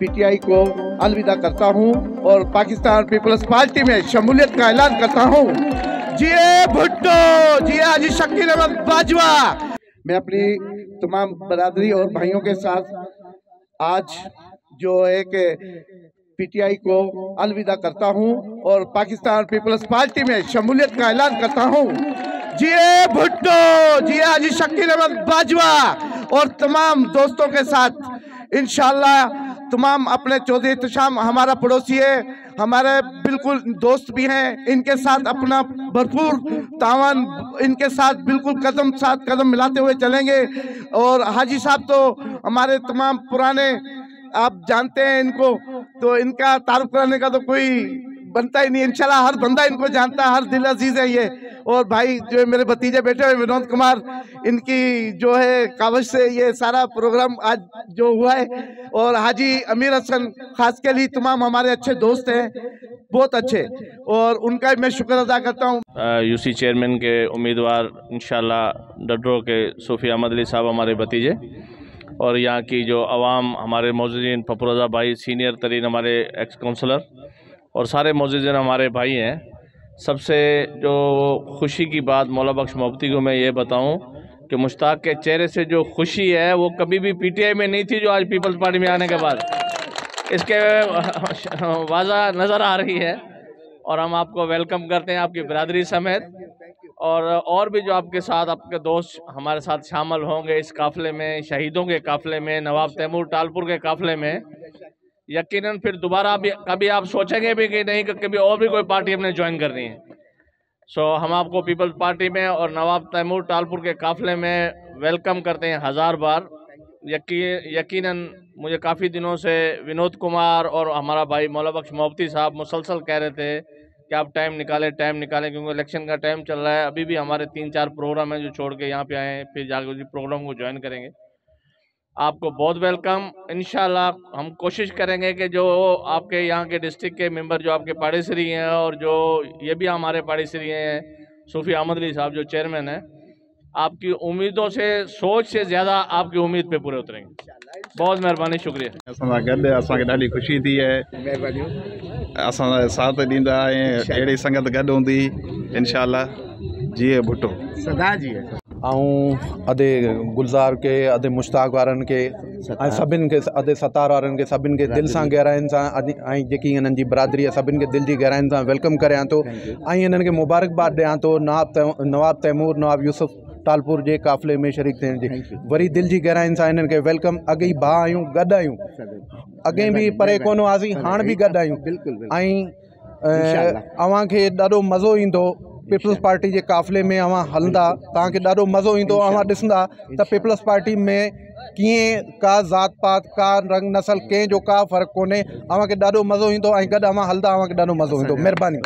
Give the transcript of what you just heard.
PTI को अलविदा करता हूं और पाकिस्तान पीपल्स पार्टी में शमूलियत का ऐलान करता हूं। जिए भुट्टो, जिए हाजी शकील अहमद बाजवा। मैं अपनी तमाम बरादरी और भाइयों के साथ आज जो एक पीटीआई को अलविदा करता हूं और पाकिस्तान पीपल्स पार्टी में शमूलियत का ऐलान करता हूं। जिए भुट्टो, जिए हाजी शकील अहमद बाजवा और तमाम दोस्तों के साथ इंशाअल्लाह तमाम अपने चौधरी एहतशाम हमारा पड़ोसी है, हमारे बिल्कुल दोस्त भी हैं, इनके साथ अपना भरपूर तावन इनके साथ बिल्कुल साथ कदम मिलाते हुए चलेंगे। और हाजी साहब तो हमारे तमाम पुराने, आप जानते हैं इनको, तो इनका तारुफ कराने का तो कोई बनता ही नहीं। इंशाल्लाह हर बंदा इनको जानता है, हर दिल अजीज है ये। और भाई जो मेरे भतीजे बैठे हुए विनोद कुमार, इनकी जो है कावज से ये सारा प्रोग्राम आज जो हुआ है। और हाजी अमीर हसन खास के लिए तमाम हमारे अच्छे दोस्त हैं, बहुत अच्छे, और उनका मैं शुक्र अदा करता हूँ। यूसी चेयरमैन के उम्मीदवार इंशाल्लाह डड्रो के सूफी अहमद अली साहब हमारे भतीजे, और यहाँ की जो अवाम हमारे मौजूदीन फफरोज़ा भाई सीनियर तरीन हमारे एक्स काउंसलर और सारे मौजूदीन हमारे भाई हैं। सबसे जो खुशी की बात मौला बख्श मोहब्बती को मैं ये बताऊं कि मुश्ताक के चेहरे से जो खुशी है वो कभी भी पीटीआई में नहीं थी, जो आज पीपल्स पार्टी में आने के बाद इसके वाज़ा नज़र आ रही है। और हम आपको वेलकम करते हैं आपकी बिरादरी समेत, और भी जो आपके साथ आपके दोस्त हमारे साथ शामिल होंगे इस काफ़िले में, शहीदों के काफ़िले में, नवाब तैमूर टालपुर के काफ़िले में। यकीनन फिर दोबारा भी कभी आप सोचेंगे भी कि नहीं कि कभी और भी कोई पार्टी हमने ज्वाइन करनी है। हम आपको पीपल्स पार्टी में और नवाब तैमूर टालपुर के काफ़िले में वेलकम करते हैं 1000 बार। यकीनन मुझे काफ़ी दिनों से विनोद कुमार और हमारा भाई मौला बख्श मोहब्बती साहब मुसलसल कह रहे थे कि आप टाइम निकालें, क्योंकि इलेक्शन का टाइम चल रहा है। अभी भी हमारे 3-4 प्रोग्राम हैं जो छोड़ के यहाँ पे आए हैं, फिर जाकर उसी प्रोग्राम को ज्वाइन करेंगे। आपको बहुत वेलकम। इंशाल्लाह हम कोशिश करेंगे कि जो आपके यहाँ के डिस्ट्रिक्ट के मेंबर जो आपके पाड़ेसरी हैं, और जो ये भी हमारे पाड़ेसरी हैं सूफी अहमद अली साहब जो चेयरमैन हैं, आपकी उम्मीदों से, सोच से ज़्यादा आपकी उम्मीद पे पूरे उतरेंगे। बहुत मेहरबानी, शुक्रिया। असांखे ॾाढी ख़ुशी थी है, असां साथ ॾींदा आहियूं, अहिड़ी संगत गॾु हूंदी इंशाअल्लाह। जिए भुट्टो सदा जी अदे गुलज़ार के, अदे मुश्ताक वारनि के, सभिनि खे, अदे सतार वारनि खे सभिनि खे दिलि सां गहराइनि सां ऐं जेकी हिननि जी बिरादरी आहे सभिनि खे दिलि जी गहराइनि सां वेलकम करियां थो ऐं हिननि खे मुबारकबाद ॾियां थो नवाब तैमूर, नवाब यूसुफ टालपुर जे काफ़िले में शरीक थियण जी। वरी दिलि जी गहराइनि सां हिननि खे वेलकम। अॻे ई भाउ आहियूं, गॾु आहियूं, अॻे बि परे कोन हुआसीं, हाणे बि गॾु आहियूं। ऐं अव्हांखे ॾाढो मज़ो ईंदो पीपल्स पार्टी के काफ़िले में। अवां हलंदा तव्हांखे ॾाढो मज़ो ईंदो। अवां ॾिसंदा त पीपल्स पार्टी में कीअं का ज़ात पात, का रंग नस्ल, कंहिंजो का फ़र्क़ु कोन्हे। अव्हांखे ॾाढो मज़ो ईंदो ऐं गॾु अवां हलंदा, अव्हांखे ॾाढो मज़ो ईंदो। महिरबानी।